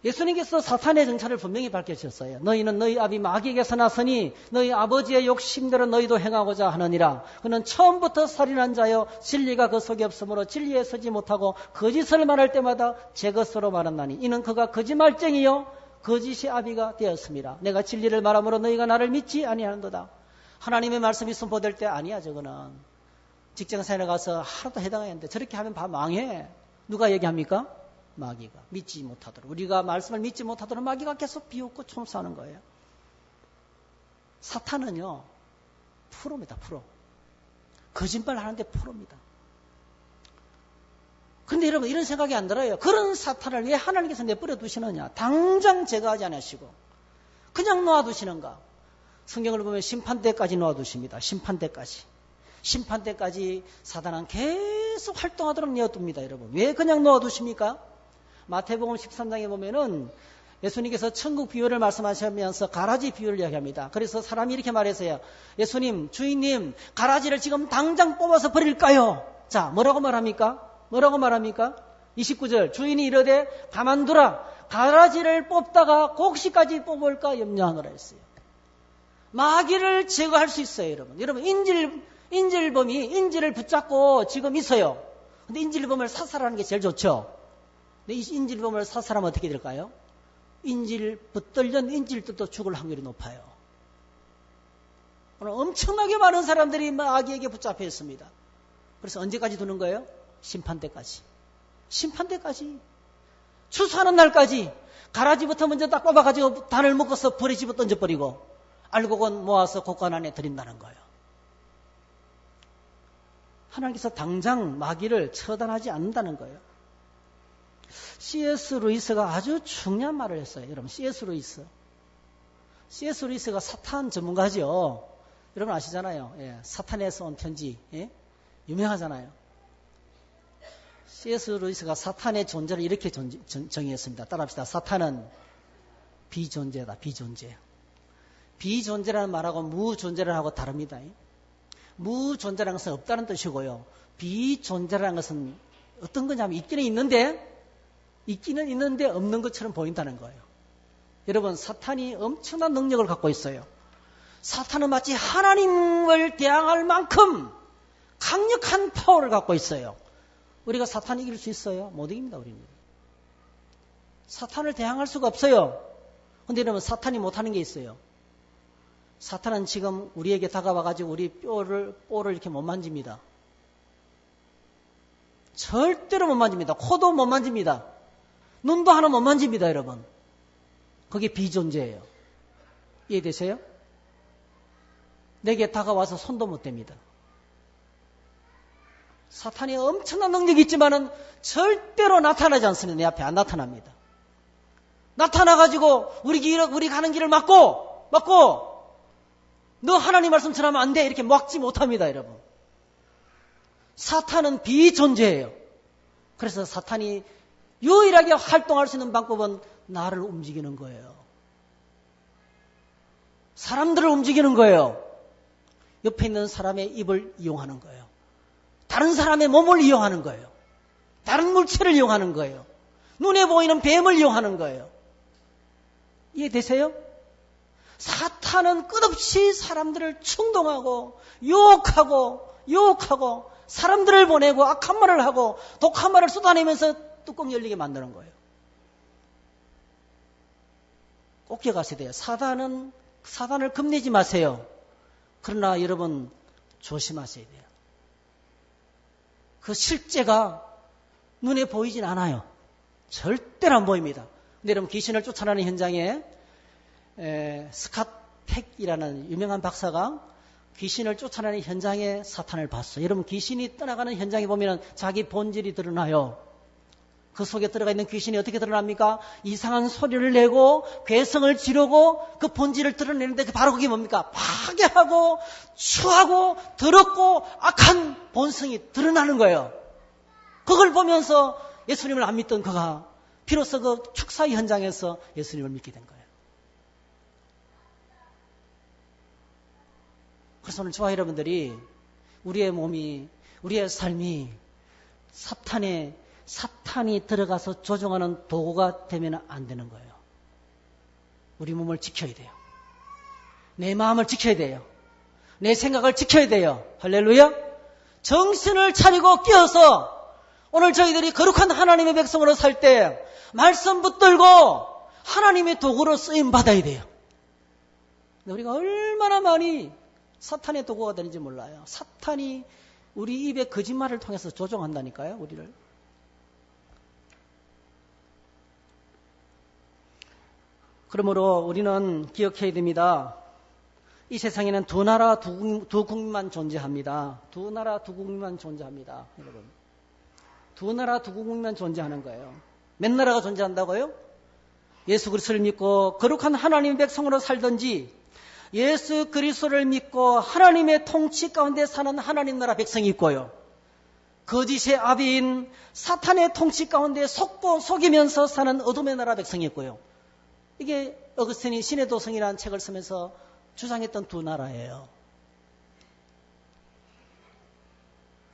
예수님께서 사탄의 정체를 분명히 밝혀주셨어요. 너희는 너희 아비 마귀에게서 났으니 너희 아버지의 욕심대로 너희도 행하고자 하느니라. 그는 처음부터 살인한 자여 진리가 그 속에 없으므로 진리에 서지 못하고 거짓을 말할 때마다 제 것으로 말한다니 이는 그가 거짓말쟁이요 거짓의 아비가 되었습니다. 내가 진리를 말함으로 너희가 나를 믿지 아니하는도다. 하나님의 말씀이 선포될 때 아니야. 저거는 직장생활에 가서 하나도 해당하는데 저렇게 하면 다 망해. 누가 얘기합니까? 마귀가. 믿지 못하도록, 우리가 말씀을 믿지 못하도록 마귀가 계속 비웃고 총수하는 거예요. 사탄은요 프로입니다. 프로. 거짓말 하는데 프로입니다. 근데 여러분 이런 생각이 안 들어요. 그런 사탄을 왜 하나님께서 내버려 두시느냐. 당장 제거하지 않으시고 그냥 놓아두시는가. 성경을 보면 심판대까지 놓아두십니다. 심판대까지. 심판대까지 사단은 계속 활동하도록 내어둡니다. 여러분 왜 그냥 놓아두십니까? 마태복음 13장에 보면은 예수님께서 천국 비유를 말씀하시면서 가라지 비유를 이야기합니다. 그래서 사람이 이렇게 말했어요. 예수님, 주인님, 가라지를 지금 당장 뽑아서 버릴까요? 자, 뭐라고 말합니까? 뭐라고 말합니까? 29절, 주인이 이르되 가만두라. 가라지를 뽑다가 곡식까지 뽑을까 염려하노라 했어요. 마귀를 제거할 수 있어요, 여러분. 여러분, 인질범이 인질을 붙잡고 지금 있어요. 근데 인질범을 사살하는 게 제일 좋죠. 근데 이 인질범을 사살하면 어떻게 될까요? 붙들던 인질들도 죽을 확률이 높아요. 오늘 엄청나게 많은 사람들이 마귀에게 붙잡혀 있습니다. 그래서 언제까지 두는 거예요? 심판대까지. 심판대까지. 추수하는 날까지. 가라지부터 먼저 딱 뽑아가지고 단을 묶어서 벌에 집어 던져버리고 알곡은 모아서 곡간 안에 들인다는 거예요. 하나님께서 당장 마귀를 처단하지 않는다는 거예요. C.S. 루이스가 아주 중요한 말을 했어요. 여러분, C.S. 루이스. C.S. 루이스가 사탄 전문가죠. 여러분 아시잖아요. 예, 사탄에서 온 편지. 예? 유명하잖아요. C.S. 루이스가 사탄의 존재를 이렇게 정의했습니다. 따라합시다. 사탄은 비존재다. 비존재. 비존재라는 말하고 무존재라는 하고 다릅니다. 무존재라는 것은 없다는 뜻이고요. 비존재라는 것은 어떤 거냐면 있기는 있는데 없는 것처럼 보인다는 거예요. 여러분, 사탄이 엄청난 능력을 갖고 있어요. 사탄은 마치 하나님을 대항할 만큼 강력한 파워를 갖고 있어요. 우리가 사탄을 이길 수 있어요? 못 이깁니다, 우리는. 사탄을 대항할 수가 없어요. 그런데 여러분, 사탄이 못하는 게 있어요. 사탄은 지금 우리에게 다가와가지고 우리 뼈를 이렇게 못 만집니다. 절대로 못 만집니다. 코도 못 만집니다. 눈도 하나 못 만집니다, 여러분. 그게 비존재예요. 이해되세요? 내게 다가와서 손도 못 댑니다. 사탄이 엄청난 능력이 있지만은 절대로 나타나지 않습니다. 내 앞에 안 나타납니다. 나타나가지고 우리 가는 길을 막고 너 하나님 말씀 전하면 안 돼 이렇게 막지 못합니다, 여러분. 사탄은 비존재예요. 그래서 사탄이 유일하게 활동할 수 있는 방법은 나를 움직이는 거예요. 사람들을 움직이는 거예요. 옆에 있는 사람의 입을 이용하는 거예요. 다른 사람의 몸을 이용하는 거예요. 다른 물체를 이용하는 거예요. 눈에 보이는 뱀을 이용하는 거예요. 이해되세요? 사탄은 끝없이 사람들을 충동하고 유혹하고 유혹하고 사람들을 보내고 악한 말을 하고 독한 말을 쏟아내면서 뚜껑 열리게 만드는 거예요. 꼭 기억하셔야 돼요. 사단을 겁내지 마세요. 그러나 여러분 조심하셔야 돼요. 그 실제가 눈에 보이진 않아요. 절대로 안 보입니다. 근데 여러분 귀신을 쫓아내는 현장에 스캇 팩이라는 유명한 박사가 귀신을 쫓아내는 현장에 사탄을 봤어요. 여러분 귀신이 떠나가는 현장에 보면 자기 본질이 드러나요. 그 속에 들어가 있는 귀신이 어떻게 드러납니까? 이상한 소리를 내고 괴성을 지르고 그 본질을 드러내는데 바로 그게 뭡니까? 파괴하고 추하고 더럽고 악한 본성이 드러나는 거예요. 그걸 보면서 예수님을 안 믿던 그가 비로소 그 축사 현장에서 예수님을 믿게 된 거예요. 그래서 오늘 저와 여러분들이 우리의 몸이, 우리의 삶이 사탄이 들어가서 조종하는 도구가 되면 안 되는 거예요. 우리 몸을 지켜야 돼요. 내 마음을 지켜야 돼요. 내 생각을 지켜야 돼요. 할렐루야. 정신을 차리고 끼어서 오늘 저희들이 거룩한 하나님의 백성으로 살 때 말씀 붙들고 하나님의 도구로 쓰임 받아야 돼요. 근데 우리가 얼마나 많이 사탄의 도구가 되는지 몰라요. 사탄이 우리 입에 거짓말을 통해서 조종한다니까요, 우리를. 그러므로 우리는 기억해야 됩니다. 이 세상에는 두 나라 두 국민만 존재합니다. 두 나라 두 국민만 존재합니다. 여러분. 두 나라 두 국민만 존재하는 거예요. 몇 나라가 존재한다고요? 예수 그리스도를 믿고 거룩한 하나님의 백성으로 살든지 예수 그리스도를 믿고 하나님의 통치 가운데 사는 하나님 나라 백성이 있고요. 거짓의 아비인 사탄의 통치 가운데 속이면서 사는 어둠의 나라 백성이 있고요. 이게 어거스틴이 신의 도성이라는 책을 쓰면서 주장했던 두 나라예요.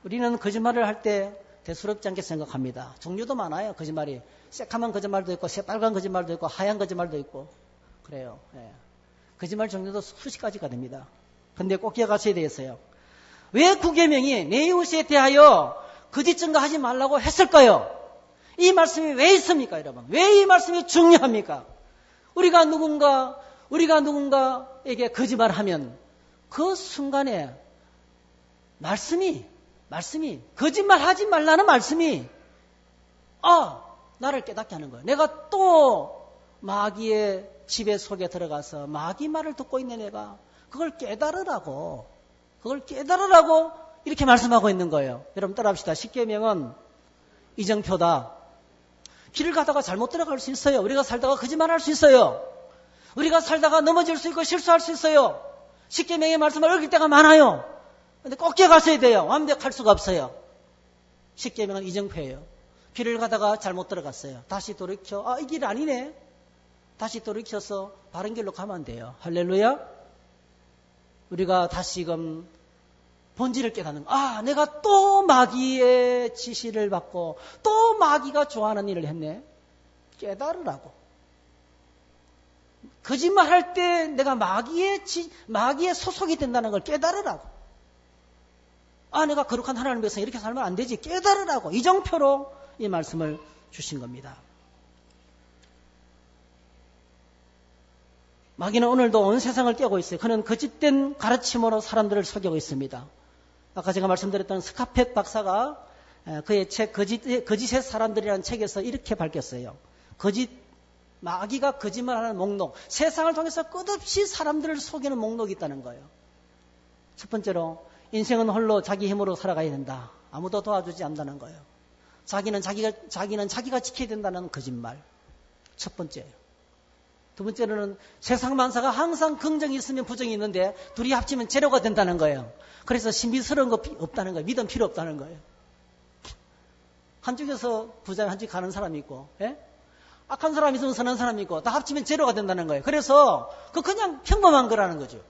우리는 거짓말을 할 때 대수롭지 않게 생각합니다. 종류도 많아요. 거짓말이. 새카만 거짓말도 있고 새빨간 거짓말도 있고 하얀 거짓말도 있고 그래요. 예. 거짓말 종류도 수십 가지가 됩니다. 그런데 꼭 기억하셔야 되겠어요. 왜 구계명이 내 이웃에 대하여 거짓 증거하지 말라고 했을까요? 이 말씀이 왜 있습니까, 여러분? 왜 이 말씀이 중요합니까? 우리가 누군가에게 거짓말하면 그 순간에 말씀이 거짓말하지 말라는 말씀이 나를 깨닫게 하는 거예요. 내가 또 마귀의 지배 속에 들어가서 마귀 말을 듣고 있는 내가 그걸 깨달으라고 이렇게 말씀하고 있는 거예요. 여러분 따라합시다. 십계명은 이정표다. 길을 가다가 잘못 들어갈 수 있어요. 우리가 살다가 거짓말할 수 있어요. 우리가 살다가 넘어질 수 있고 실수할 수 있어요. 십계명의 말씀을 어길 때가 많아요. 근데 꼭 기억하셔야 돼요. 완벽할 수가 없어요. 십계명은 이정표예요. 길을 가다가 잘못 들어갔어요. 다시 돌이켜 이 길 아니네. 다시 돌이켜서 바른 길로 가면 돼요. 할렐루야. 우리가 다시금 본질을 깨닫는 내가 또 마귀의 지시를 받고 또 마귀가 좋아하는 일을 했네. 깨달으라고. 거짓말할 때 내가 마귀의 소속이 된다는 걸 깨달으라고. 내가 거룩한 하나님의 백성 이렇게 살면 안 되지. 깨달으라고. 이정표로 이 말씀을 주신 겁니다. 마귀는 오늘도 온 세상을 깨고 있어요. 그는 거짓된 가르침으로 사람들을 속이고 있습니다. 아까 제가 말씀드렸던 스캇 박사가 그의 책 거짓의 사람들이라는 책에서 이렇게 밝혔어요. 마귀가 거짓말하는 목록, 세상을 통해서 끝없이 사람들을 속이는 목록이 있다는 거예요. 첫 번째로 인생은 홀로 자기 힘으로 살아가야 된다. 아무도 도와주지 않는다는 거예요. 자기는 자기가 지켜야 된다는 거짓말. 첫 번째예요. 두 번째로는 세상 만사가 항상 긍정이 있으면 부정이 있는데 둘이 합치면 제로가 된다는 거예요. 그래서 신비스러운 거 없다는 거예요. 믿음 필요 없다는 거예요. 한쪽에서 부자 한쪽 가는 사람이 있고 악한 사람이 있으면 선한 사람이 있고 다 합치면 제로가 된다는 거예요. 그래서 그냥 평범한 거라는 거죠.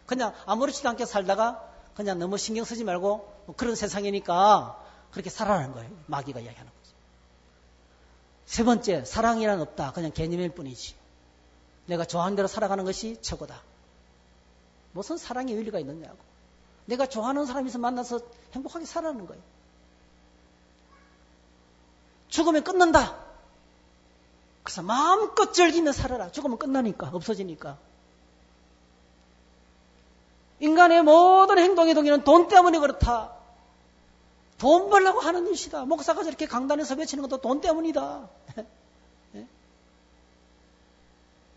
그냥 아무렇지도 않게 살다가 그냥 너무 신경 쓰지 말고 그런 세상이니까 그렇게 살아라는 거예요. 마귀가 이야기하는 거죠. 세 번째, 사랑이란 없다. 그냥 개념일 뿐이지. 내가 좋아하는 대로 살아가는 것이 최고다. 무슨 사랑의 의리가 있느냐고. 내가 좋아하는 사람이 있어 만나서 행복하게 살아가는 거예요. 죽으면 끝난다. 그래서 마음껏 즐기며 살아라. 죽으면 끝나니까, 없어지니까. 인간의 모든 행동의 동기는 돈 때문에 그렇다. 돈 벌려고 하는 일이다. 목사가 저렇게 강단에서 외치는 것도 돈 때문이다.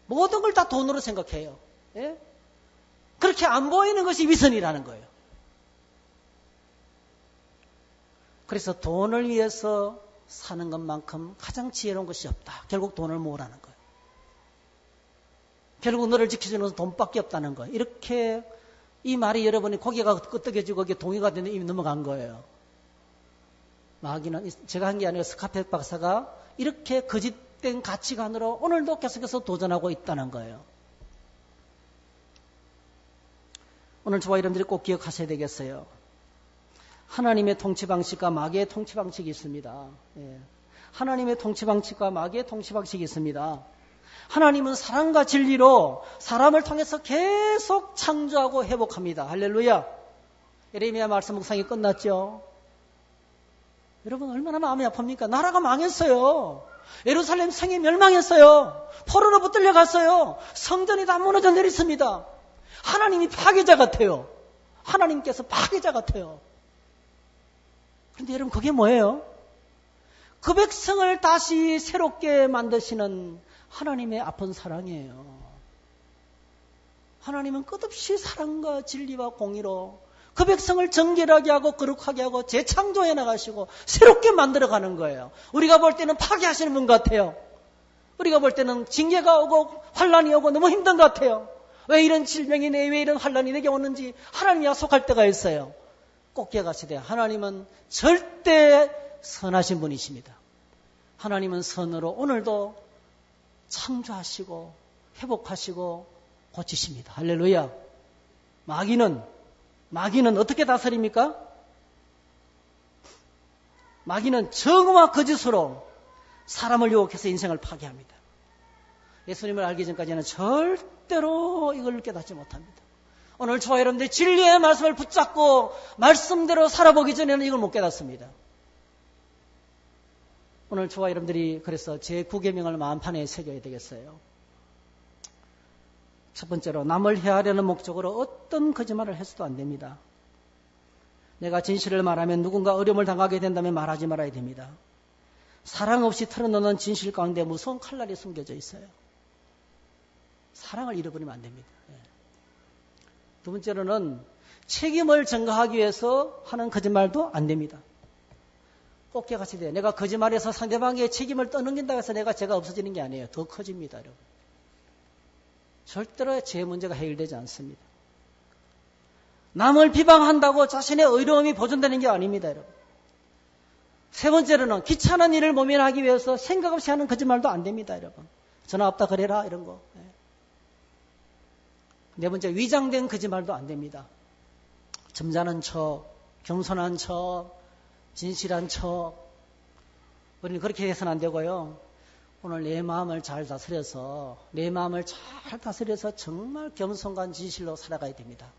모든 걸 다 돈으로 생각해요. 그렇게 안 보이는 것이 위선이라는 거예요. 그래서 돈을 위해서 사는 것만큼 가장 지혜로운 것이 없다. 결국 돈을 모으라는 거예요. 결국 너를 지켜주는 것은 돈밖에 없다는 거예요. 이렇게 이 말이 여러분이 고개가 끄덕여지고 거기에 동의가 되는 이미 넘어간 거예요. 마귀는 제가 한 게 아니라 스카펫 박사가 이렇게 거짓된 가치관으로 오늘도 계속해서 도전하고 있다는 거예요. 오늘 저와 여러분들이 꼭 기억하셔야 되겠어요. 하나님의 통치 방식과 마귀의 통치 방식이 있습니다. 하나님의 통치 방식과 마귀의 통치 방식이 있습니다. 하나님은 사랑과 진리로 사람을 통해서 계속 창조하고 회복합니다. 할렐루야. 예레미야 말씀 묵상이 끝났죠. 여러분 얼마나 마음이 아픕니까? 나라가 망했어요. 예루살렘 성이 멸망했어요. 포로로 붙들려 갔어요. 성전이 다 무너져 내렸습니다. 하나님이 파괴자 같아요. 하나님께서 파괴자 같아요. 그런데 여러분 그게 뭐예요? 그 백성을 다시 새롭게 만드시는 하나님의 아픈 사랑이에요. 하나님은 끝없이 사랑과 진리와 공의로 그 백성을 정결하게 하고 거룩하게 하고 재창조해 나가시고 새롭게 만들어가는 거예요. 우리가 볼 때는 파괴하시는 분 같아요. 우리가 볼 때는 징계가 오고 환란이 오고 너무 힘든 것 같아요. 왜 이런 질병이 왜 이런 환란이 내게 오는지 하나님이 약속할 때가 있어요. 꼭 기억하셔야 돼요. 하나님은 절대 선하신 분이십니다. 하나님은 선으로 오늘도 창조하시고 회복하시고 고치십니다. 할렐루야. 마귀는 어떻게 다스립니까? 마귀는 정오와 거짓으로 사람을 유혹해서 인생을 파괴합니다. 예수님을 알기 전까지는 절대로 이걸 깨닫지 못합니다. 오늘 저와 여러분들이 진리의 말씀을 붙잡고 말씀대로 살아보기 전에는 이걸 못 깨닫습니다. 오늘 저와 여러분들이 그래서 제 9계명을 마음판에 새겨야 되겠어요. 첫 번째로 남을 해하려는 목적으로 어떤 거짓말을 해서도 안 됩니다. 내가 진실을 말하면 누군가 어려움을 당하게 된다면 말하지 말아야 됩니다. 사랑 없이 털어놓는 진실 가운데 무서운 칼날이 숨겨져 있어요. 사랑을 잃어버리면 안 됩니다. 두 번째로는 책임을 전가하기 위해서 하는 거짓말도 안 됩니다. 꼭 기억하셔야 돼요. 내가 거짓말해서 상대방의 책임을 떠넘긴다고 해서 제가 없어지는 게 아니에요. 더 커집니다, 여러분. 절대로 제 문제가 해결되지 않습니다. 남을 비방한다고 자신의 의로움이 보존되는 게 아닙니다, 여러분. 세 번째로는 귀찮은 일을 모면하기 위해서 생각 없이 하는 거짓말도 안 됩니다, 여러분. 전화 없다 그래라 이런 거. 네 번째, 위장된 거짓말도 안 됩니다. 점잖은 척, 겸손한 척, 진실한 척. 우리는 그렇게 해서는 안 되고요. 오늘 내 마음을 잘 다스려서 정말 겸손과 진실로 살아가야 됩니다.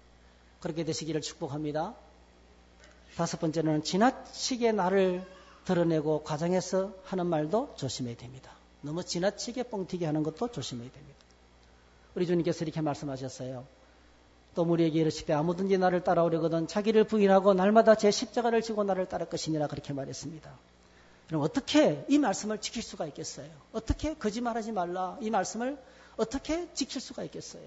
그렇게 되시기를 축복합니다. 다섯 번째는 지나치게 나를 드러내고 과장해서 하는 말도 조심해야 됩니다. 너무 지나치게 뻥튀기 하는 것도 조심해야 됩니다. 우리 주님께서 이렇게 말씀하셨어요. 또 우리에게 이르시되 아무든지 나를 따라오려거든 자기를 부인하고 날마다 제 십자가를 지고 나를 따를 것이니라 그렇게 말했습니다. 그럼 어떻게 이 말씀을 지킬 수가 있겠어요? 어떻게 거짓말하지 말라 이 말씀을 어떻게 지킬 수가 있겠어요?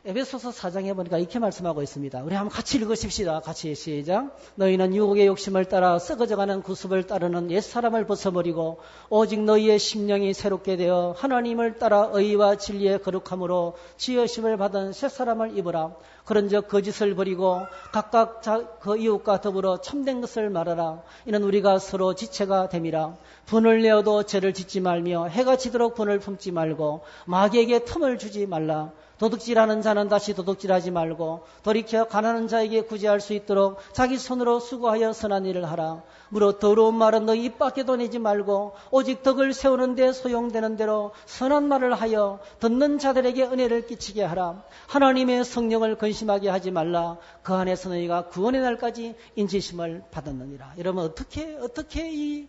에베소서 4장에 보니까 이렇게 말씀하고 있습니다. 우리 한번 같이 읽으십시다. 같이 시작. 너희는 유혹의 욕심을 따라 썩어져가는 구습을 따르는 옛사람을 벗어버리고 오직 너희의 심령이 새롭게 되어 하나님을 따라 의와 진리의 거룩함으로 지으심을 받은 새사람을 입으라. 그런즉 거짓을 버리고 각각 그 이웃과 더불어 참된 것을 말하라. 이는 우리가 서로 지체가 됨이라. 분을 내어도 죄를 짓지 말며 해가 지도록 분을 품지 말고 마귀에게 틈을 주지 말라. 도둑질하는 자는 다시 도둑질하지 말고 돌이켜 가난한 자에게 구제할 수 있도록 자기 손으로 수고하여 선한 일을 하라. 무릇 더러운 말은 너희 입 밖에도 내지 말고 오직 덕을 세우는 데 소용되는 대로 선한 말을 하여 듣는 자들에게 은혜를 끼치게 하라. 하나님의 성령을 근심하게 하지 말라. 그 안에서 너희가 구원의 날까지 인치심을 받았느니라. 여러분 어떻게 이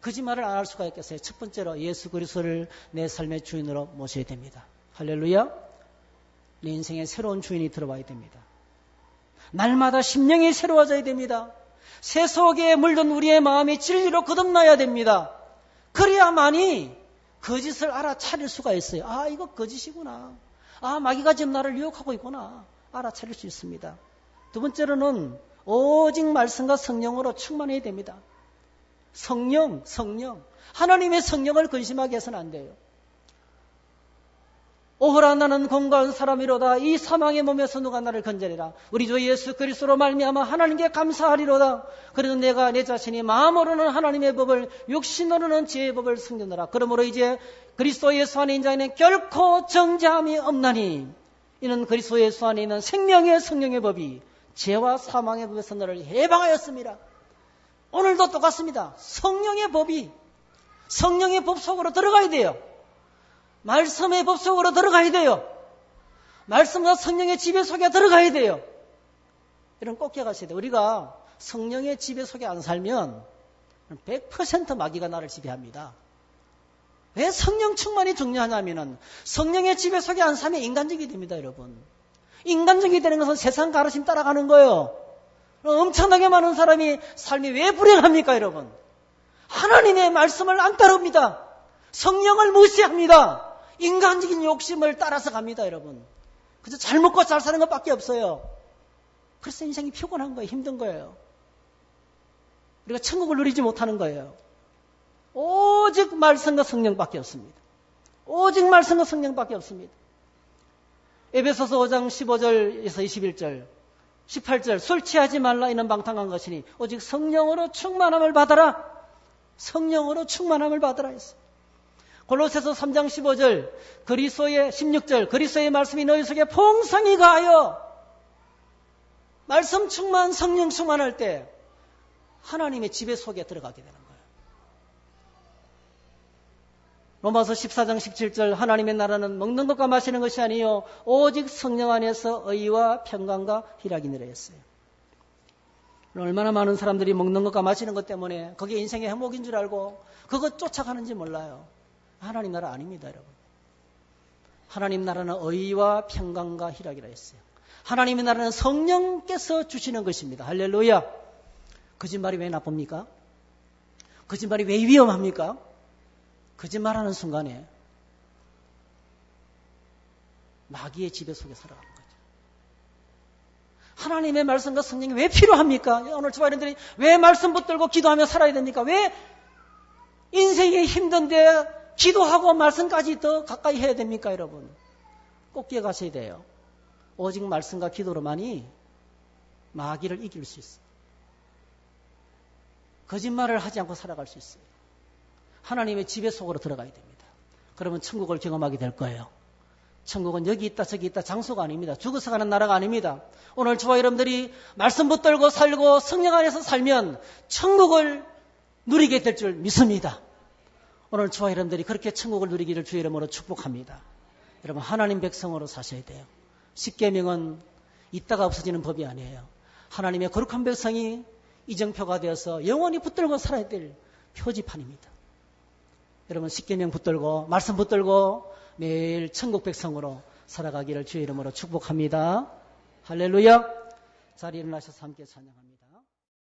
거짓말을 안 할 수가 있겠어요? 첫 번째로 예수 그리스도를 내 삶의 주인으로 모셔야 됩니다. 할렐루야. 내 인생에 새로운 주인이 들어와야 됩니다. 날마다 심령이 새로워져야 됩니다. 새 속에 물든 우리의 마음이 진리로 거듭나야 됩니다. 그래야만이 거짓을 알아차릴 수가 있어요. 아, 이거 거짓이구나. 아, 마귀가 지금 나를 유혹하고 있구나. 알아차릴 수 있습니다. 두 번째로는 오직 말씀과 성령으로 충만해야 됩니다. 성령. 하나님의 성령을 근심하게 해서는 안 돼요. 오호라 나는 공고한 사람이로다. 이 사망의 몸에서 누가 나를 건져내라. 우리 주 예수 그리스도로 말미암아 하나님께 감사하리로다. 그래도 내가 내 자신이 마음으로는 하나님의 법을 육신으로는 지혜의 법을 숨기노라. 그러므로 이제 그리스도 예수 안에 있는 자에는 결코 정죄함이 없나니 이는 그리스도 예수 안에 있는 생명의 성령의 법이 죄와 사망의 법에서 너를 해방하였습니다. 오늘도 똑같습니다. 성령의 법 속으로 들어가야 돼요. 말씀의 법 속으로 들어가야 돼요. 말씀과 성령의 지배 속에 들어가야 돼요. 이런 꼭 기억하셔야 돼요. 우리가 성령의 지배 속에 안 살면 100% 마귀가 나를 지배합니다. 왜 성령 충만이 중요하냐면은 성령의 지배 속에 안 살면 인간적이 됩니다, 여러분. 인간적이 되는 것은 세상 가르침 따라가는 거예요. 엄청나게 많은 사람이 삶이 왜 불행합니까, 여러분? 하나님의 말씀을 안 따릅니다. 성령을 무시합니다. 인간적인 욕심을 따라서 갑니다, 여러분. 그래서 잘 먹고 잘 사는 것밖에 없어요. 그래서 인생이 피곤한 거예요. 힘든 거예요. 우리가 천국을 누리지 못하는 거예요. 오직 말씀과 성령밖에 없습니다. 오직 말씀과 성령밖에 없습니다. 에베소서 5장 15절에서 21절, 18절 술 취하지 말라 이는 방탕한 것이니 오직 성령으로 충만함을 받아라. 성령으로 충만함을 받아라 했어요. 골로새서 3장 15절, 그리스도의 16절, 그리스도의 말씀이 너희 속에 풍성히 가하여 말씀 충만, 성령 충만할 때 하나님의 지배 속에 들어가게 되는 거예요. 로마서 14장 17절, 하나님의 나라는 먹는 것과 마시는 것이 아니요 오직 성령 안에서 의와 평강과 희락이니라 했어요. 얼마나 많은 사람들이 먹는 것과 마시는 것 때문에 그게 인생의 행복인 줄 알고 그것 쫓아가는지 몰라요. 하나님 나라 아닙니다, 여러분. 하나님 나라는 의와 평강과 희락이라 했어요. 하나님의 나라는 성령께서 주시는 것입니다. 할렐루야. 거짓말이 왜 나쁩니까? 거짓말이 왜 위험합니까? 거짓말하는 순간에 마귀의 지배 속에 살아가는 거죠. 하나님의 말씀과 성령이 왜 필요합니까? 오늘 저와 여러분들이 왜 말씀 붙들고 기도하며 살아야 됩니까? 왜 인생이 힘든데 기도하고 말씀까지 더 가까이 해야 됩니까, 여러분? 꼭 기억하셔야 돼요. 오직 말씀과 기도로만이 마귀를 이길 수 있어요. 거짓말을 하지 않고 살아갈 수 있어요. 하나님의 지배 속으로 들어가야 됩니다. 그러면 천국을 경험하게 될 거예요. 천국은 여기 있다 저기 있다 장소가 아닙니다. 죽어서 가는 나라가 아닙니다. 오늘 저와 여러분들이 말씀 붙들고 살고 성령 안에서 살면 천국을 누리게 될 줄 믿습니다. 오늘 저와 여러분들이 그렇게 천국을 누리기를 주의 이름으로 축복합니다. 여러분 하나님 백성으로 사셔야 돼요. 십계명은 있다가 없어지는 법이 아니에요. 하나님의 거룩한 백성이 이정표가 되어서 영원히 붙들고 살아야 될 표지판입니다. 여러분 십계명 붙들고 말씀 붙들고 매일 천국 백성으로 살아가기를 주의 이름으로 축복합니다. 할렐루야. 자리에 일어나셔서 함께 찬양합니다.